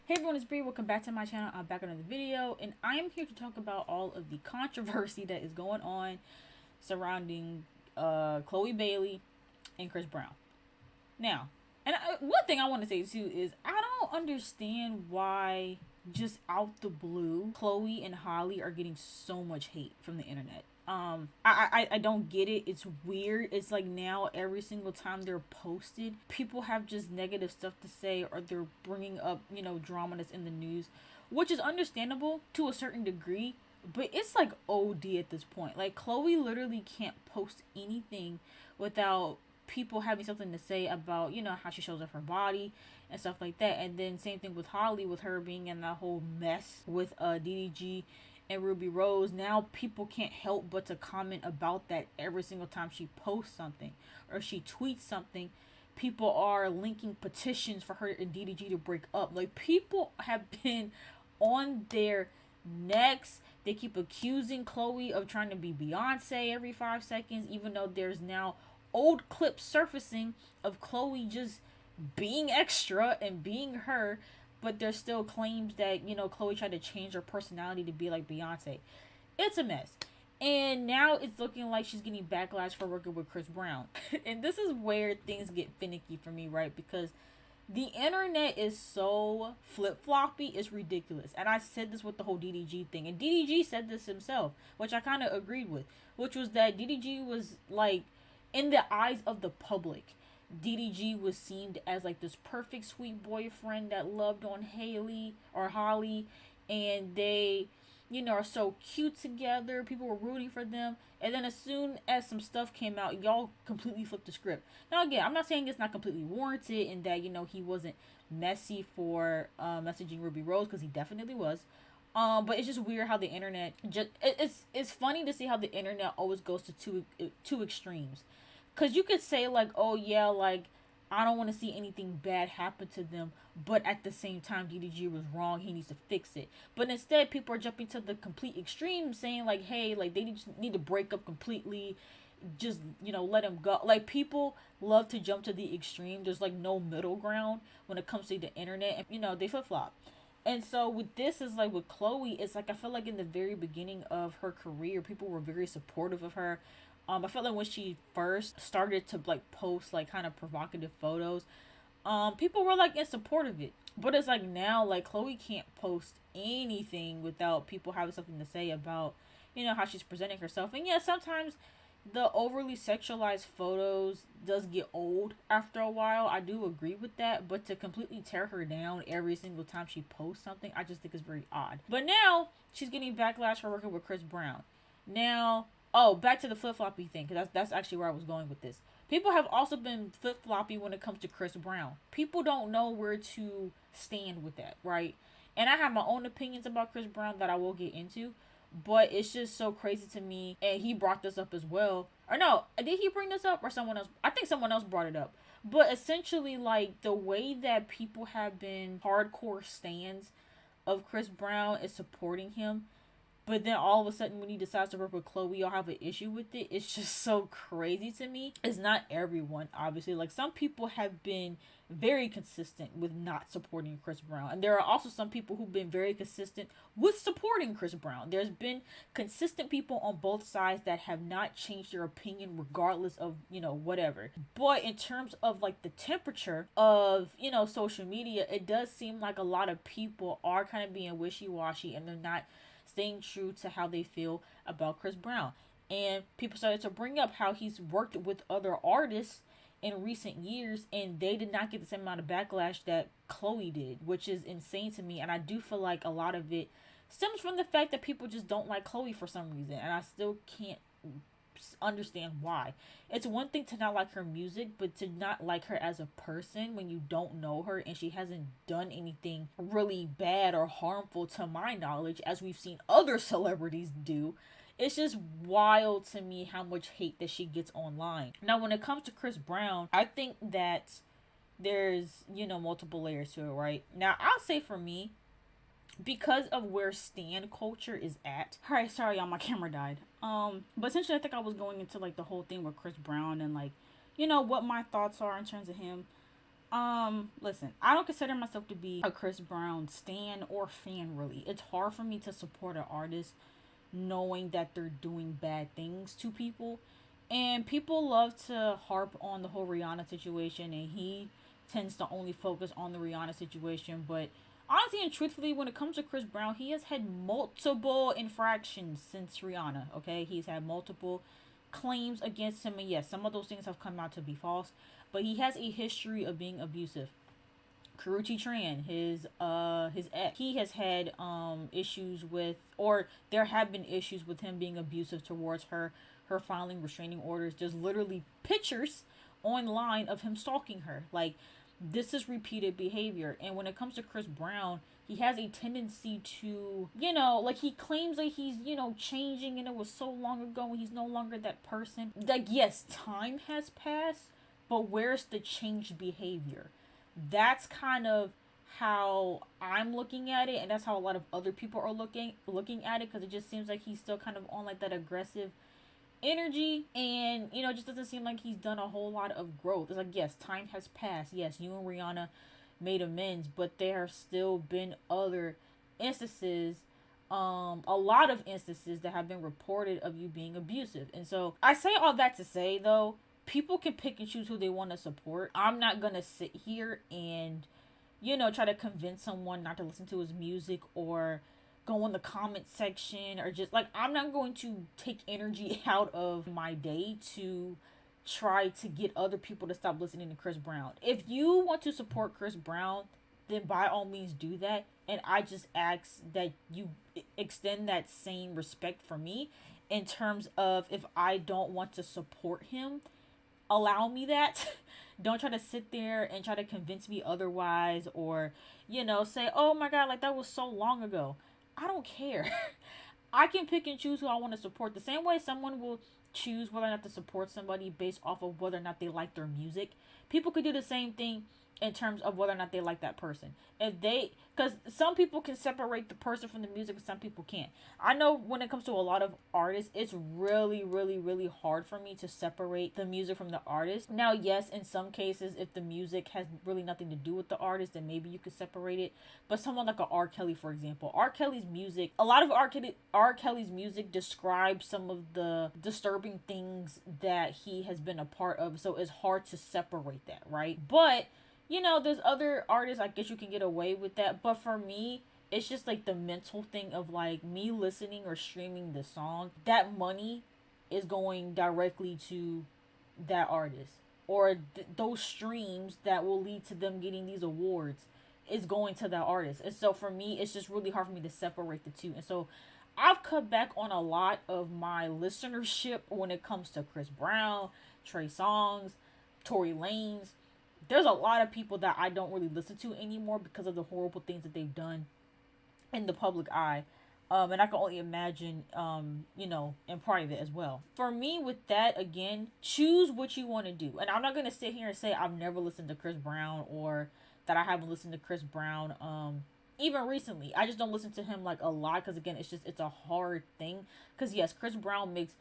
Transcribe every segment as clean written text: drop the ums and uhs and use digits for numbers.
Hey everyone, it's Bree. Welcome back to my channel. I'm back on another video, and I am here to talk about all of the controversy that is going on surrounding Chloe Bailey and Chris Brown. Now, one thing I want to say too is I don't understand why just out the blue Chloe and Holly are getting so much hate from the internet. I don't get it. It's weird. It's like now every single time they're posted, people have just negative stuff to say, or they're bringing up drama that's in the news, which is understandable to a certain degree. But it's like OD at this point. Like Chloe literally can't post anything without people having something to say about how she shows off her body and stuff like that. And then same thing with Holly, with her being in that whole mess with DDG and Ruby Rose. Now people can't help but to comment about that every single time she posts something or she tweets something. People are linking petitions for her and DDG to break up. Like, people have been on their necks. They keep accusing Chloe of trying to be Beyonce every 5 seconds, even though there's now old clips surfacing of Chloe just being extra and being her. But there's still claims that Chloe tried to change her personality to be like Beyonce. It's a mess. And now it's looking like she's getting backlash for working with Chris Brown. And this is where things get finicky for me, right? Because the internet is so flip floppy, it's ridiculous. And I said this with the whole DDG thing. And DDG said this himself, which I kind of agreed with, which was that DDG was like, in the eyes of the public, DDG was seen as like this perfect sweet boyfriend that loved on Haley or Holly, and they are so cute together. People were rooting for them. And then as soon as some stuff came out, y'all completely flipped the script. Now again, I'm not saying it's not completely warranted and that he wasn't messy for messaging Ruby Rose, because he definitely was. But it's just weird how the internet it's funny to see how the internet always goes to two extremes. Cause you could say like, oh yeah, like I don't want to see anything bad happen to them, but at the same time, DDG was wrong. He needs to fix it. But instead, people are jumping to the complete extreme, saying like, hey, like they need to break up completely. Just let him go. Like, people love to jump to the extreme. There's like no middle ground when it comes to the internet, and they flip flop. And so with this, is like with Chloe, it's like I feel like in the very beginning of her career, people were very supportive of her. I felt like when she first started to like post like kind of provocative photos, people were like in support of it. But it's like now, like Chloe can't post anything without people having something to say about, how she's presenting herself. And yeah, sometimes the overly sexualized photos does get old after a while. I do agree with that, but to completely tear her down every single time she posts something, I just think is very odd. But now she's getting backlash for working with Chris Brown. Now, oh, back to the flip floppy thing, because that's actually where I was going with this. People have also been flip floppy when it comes to Chris Brown. People don't know where to stand with that, right? And I have my own opinions about Chris Brown that I will get into, but it's just so crazy to me. And he brought this up as well. Or no, did he bring this up or someone else? I think someone else brought it up. But essentially, like, the way that people have been hardcore stands of Chris Brown is supporting him, but then all of a sudden, when he decides to work with Chloe, y'all have an issue with it. It's just so crazy to me. It's not everyone, obviously. Like, some people have been very consistent with not supporting Chris Brown. And there are also some people who've been very consistent with supporting Chris Brown. There's been consistent people on both sides that have not changed their opinion regardless of, whatever. But in terms of, like, the temperature of, social media, it does seem like a lot of people are kind of being wishy-washy, and they're not staying true to how they feel about Chris Brown. And people started to bring up how he's worked with other artists in recent years, and they did not get the same amount of backlash that Chloe did, which is insane to me. And I do feel like a lot of it stems from the fact that people just don't like Chloe for some reason, and I still can't understand why. It's one thing to not like her music, but to not like her as a person when you don't know her and she hasn't done anything really bad or harmful to my knowledge, as we've seen other celebrities do. It's just wild to me how much hate that she gets online. Now, when it comes to Chris Brown, I think that there's, multiple layers to it, right? Now, I'll say for me, because of where stan culture is at. All right, sorry, y'all, my camera died. But essentially, I think I was going into like the whole thing with Chris Brown and like, what my thoughts are in terms of him. Listen, I don't consider myself to be a Chris Brown stan or fan really. It's hard for me to support an artist knowing that they're doing bad things to people. And people love to harp on the whole Rihanna situation, and he tends to only focus on the Rihanna situation. But honestly and truthfully, when it comes to Chris Brown, he has had multiple infractions since Rihanna, okay? He's had multiple claims against him, and yes, some of those things have come out to be false, but he has a history of being abusive. Karuchi Tran, his ex, he has had issues with, or there have been issues with him being abusive towards her filing restraining orders. There's literally pictures online of him stalking her. Like, this is repeated behavior. And when it comes to Chris Brown, he has a tendency to, like, he claims that he's, changing, and it was so long ago and he's no longer that person. Like, yes, time has passed, but where's the changed behavior? That's kind of how I'm looking at it, and that's how a lot of other people are looking at it, because it just seems like he's still kind of on like that aggressive energy, and it just doesn't seem like he's done a whole lot of growth. It's like, yes, time has passed, yes, you and Rihanna made amends, but there have still been other instances, a lot of instances that have been reported of you being abusive. And so I say all that to say, though, people can pick and choose who they want to support. I'm not gonna sit here and try to convince someone not to listen to his music, or go in the comment section, or just like, I'm not going to take energy out of my day to try to get other people to stop listening to Chris Brown. If you want to support Chris Brown, then by all means do that. And I just ask that you extend that same respect for me, in terms of, if I don't want to support him, allow me that. Don't try to sit there and try to convince me otherwise, or say, oh my god, like, that was so long ago. I don't care. I can pick and choose who I want to support, the same way someone will choose whether or not to support somebody based off of whether or not they like their music. People could do the same thing in terms of whether or not they like that person. Because some people can separate the person from the music, and some people can't. I know when it comes to a lot of artists, it's really, really, really hard for me to separate the music from the artist. Now, yes, in some cases, if the music has really nothing to do with the artist, then maybe you could separate it. But someone like a R. Kelly, for example, R. Kelly's music, a lot of R. Kelly's music describes some of the disturbing things that he has been a part of, so it's hard to separate that, right? But there's other artists, I guess you can get away with that. But for me, it's just like the mental thing of, like, me listening or streaming the song. That money is going directly to that artist. Or those streams that will lead to them getting these awards is going to that artist. And so for me, it's just really hard for me to separate the two. And so I've cut back on a lot of my listenership when it comes to Chris Brown, Trey Songz, Tory Lanez. There's a lot of people that I don't really listen to anymore because of the horrible things that they've done in the public eye. And I can only imagine, in private as well. For me, with that, again, choose what you want to do. And I'm not going to sit here and say I've never listened to Chris Brown, or that I haven't listened to Chris Brown, even recently. I just don't listen to him, like, a lot, because, again, it's a hard thing. Because, yes, Chris Brown makes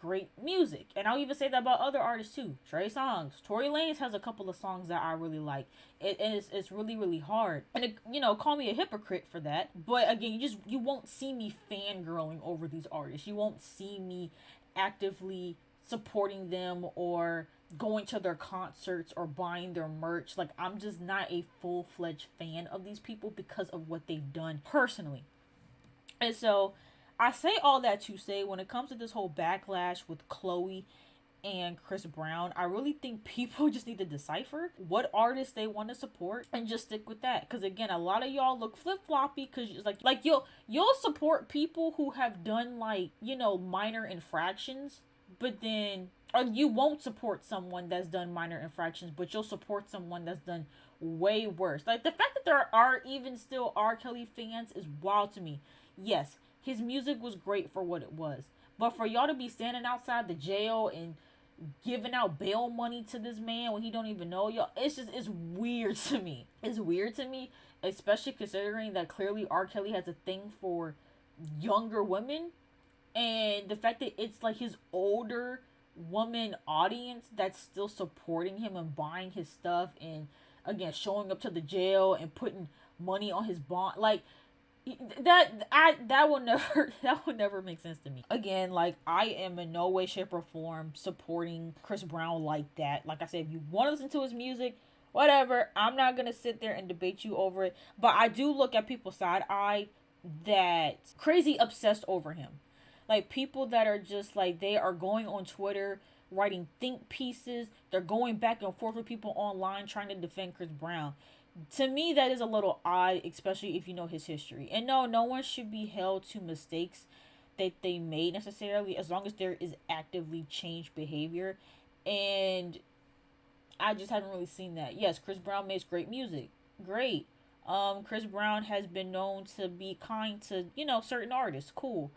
great music, and I'll even say that about other artists too. Trey Songz, Tory Lanez has a couple of songs that I really like. It's really, really hard, and call me a hypocrite for that, but again, you won't see me fangirling over these artists. You won't see me actively supporting them, or going to their concerts, or buying their merch. Like, I'm just not a full-fledged fan of these people because of what they've done personally. And so I say all that to say, when it comes to this whole backlash with Chloe and Chris Brown, I really think people just need to decipher what artists they want to support and just stick with that. Because again, a lot of y'all look flip-floppy, because like you'll support people who have done, like, minor infractions, but then, or you won't support someone that's done minor infractions, but you'll support someone that's done way worse. Like, the fact that there are even still R. Kelly fans is wild to me. Yes, his music was great for what it was. But for y'all to be standing outside the jail and giving out bail money to this man when he don't even know y'all, it's weird to me. It's weird to me, especially considering that clearly R. Kelly has a thing for younger women. And the fact that it's like his older woman audience that's still supporting him and buying his stuff. And again, showing up to the jail and putting money on his bond. Like, that will never that will never make sense to me. Again, like, I am in no way, shape, or form supporting Chris Brown like that. Like I said, if you want to listen to his music, whatever. I'm not gonna sit there and debate you over it. But I do look at people side eye that crazy obsessed over him. Like, people that are just like, they are going on Twitter writing think pieces. They're going back and forth with people online trying to defend Chris Brown. To me, that is a little odd, especially if you know his history. And no, no one should be held to mistakes that they made necessarily, as long as there is actively changed behavior. And I just haven't really seen that. Yes, Chris Brown makes great music. Great. Chris Brown has been known to be kind to, certain artists. Cool.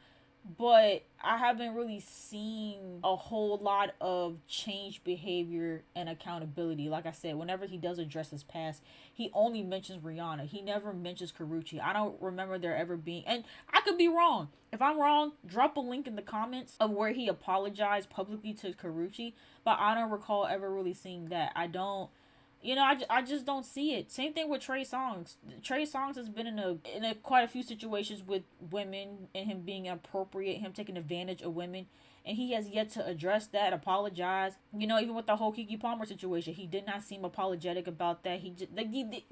But I haven't really seen a whole lot of changed behavior and accountability. Like I said, whenever he does address his past, he only mentions Rihanna. He never mentions Karrueche. I don't remember there ever being, and I could be wrong. If I'm wrong, drop a link in the comments of where he apologized publicly to Karrueche. But I don't recall ever really seeing that. I just don't see it. Same thing with Trey Songz. Trey Songz has been in a quite a few situations with women and him being inappropriate, him taking advantage of women, and he has yet to address that, apologize. Even with the whole Keke Palmer situation, he did not seem apologetic about that. He just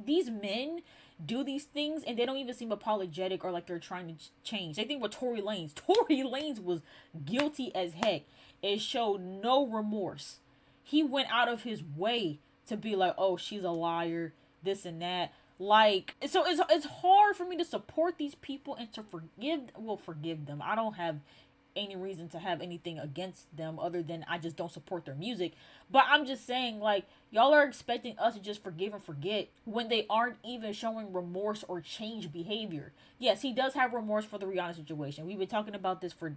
these men do these things and they don't even seem apologetic or like they're trying to change. Same thing with Tory Lanez. Tory Lanez was guilty as heck. It showed no remorse. He went out of his way to be like, oh, she's a liar, this and that. Like, so it's hard for me to support these people and to forgive them. I don't have any reason to have anything against them other than I just don't support their music. But I'm just saying, like, y'all are expecting us to just forgive and forget when they aren't even showing remorse or change behavior. Yes, he does have remorse for the Rihanna situation. We've been talking about this for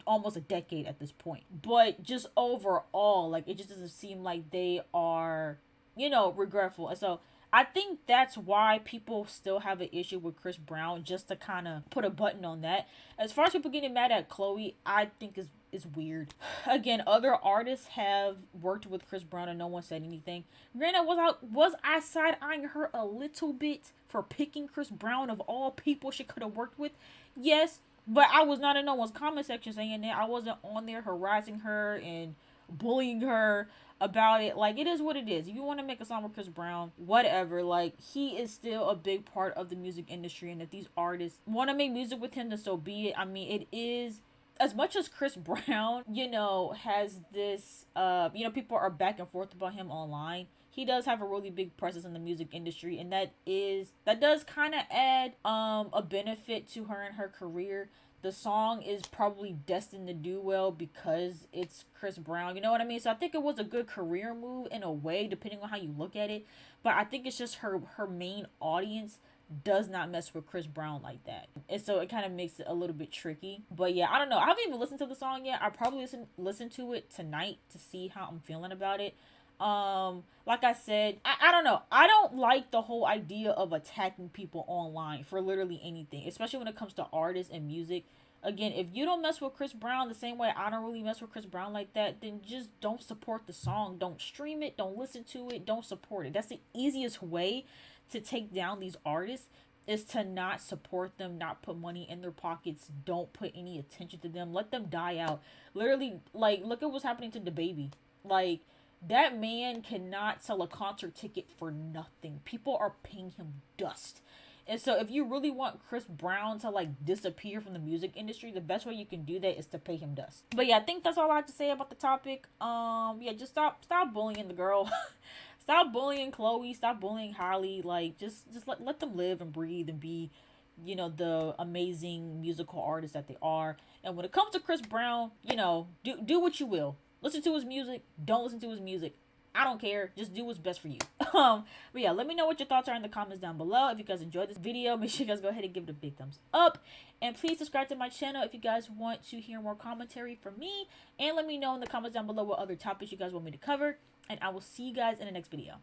almost a decade at this point. But just overall, like, it just doesn't seem like they are, regretful. And so I think that's why people still have an issue with Chris Brown, just to kind of put a button on that. As far as people getting mad at Chloe, I think is weird. Again, other artists have worked with Chris Brown and no one said anything. Granted, was I side-eyeing her a little bit for picking Chris Brown of all people she could have worked with? Yes, but I was not in no one's comment section saying that. I wasn't on there harassing her and bullying her about it. Like, it is what it is. If you want to make a song with Chris Brown, whatever. Like, he is still a big part of the music industry, and if these artists want to make music with him, then so be it. I mean, it is, as much as Chris Brown, has this, people are back and forth about him online. He does have a really big presence in the music industry, and that does kind of add a benefit to her and her career. The song is probably destined to do well because it's Chris Brown. You know what I mean? So I think it was a good career move in a way, depending on how you look at it. But I think it's just her main audience does not mess with Chris Brown like that. And so it kind of makes it a little bit tricky. But yeah, I don't know. I haven't even listened to the song yet. I'll probably listen to it tonight to see how I'm feeling about it. Like I said, I don't know. I don't like the whole idea of attacking people online for literally anything, especially when it comes to artists and music. Again, if you don't mess with Chris Brown the same way I don't really mess with Chris Brown like that, then just don't support the song. Don't stream it. Don't listen to it. Don't support it. That's the easiest way to take down these artists, is to not support them, not put money in their pockets, don't put any attention to them, let them die out. Literally, like, look at what's happening to DaBaby. Like, that man cannot sell a concert ticket for nothing. People are paying him dust. And so if you really want Chris Brown to, like, disappear from the music industry, the best way you can do that is to pay him dust. But yeah, I think that's all I have to say about the topic. Yeah, just stop bullying the girl. Stop bullying Chloe. Stop bullying Hailey. Like, just let them live and breathe and be, the amazing musical artists that they are. And when it comes to Chris Brown, do what you will. Listen to his music. Don't listen to his music. I don't care. Just do what's best for you. But yeah, let me know what your thoughts are in the comments down below. If you guys enjoyed this video, make sure you guys go ahead and give it a big thumbs up. And please subscribe to my channel if you guys want to hear more commentary from me. And let me know in the comments down below what other topics you guys want me to cover. And I will see you guys in the next video.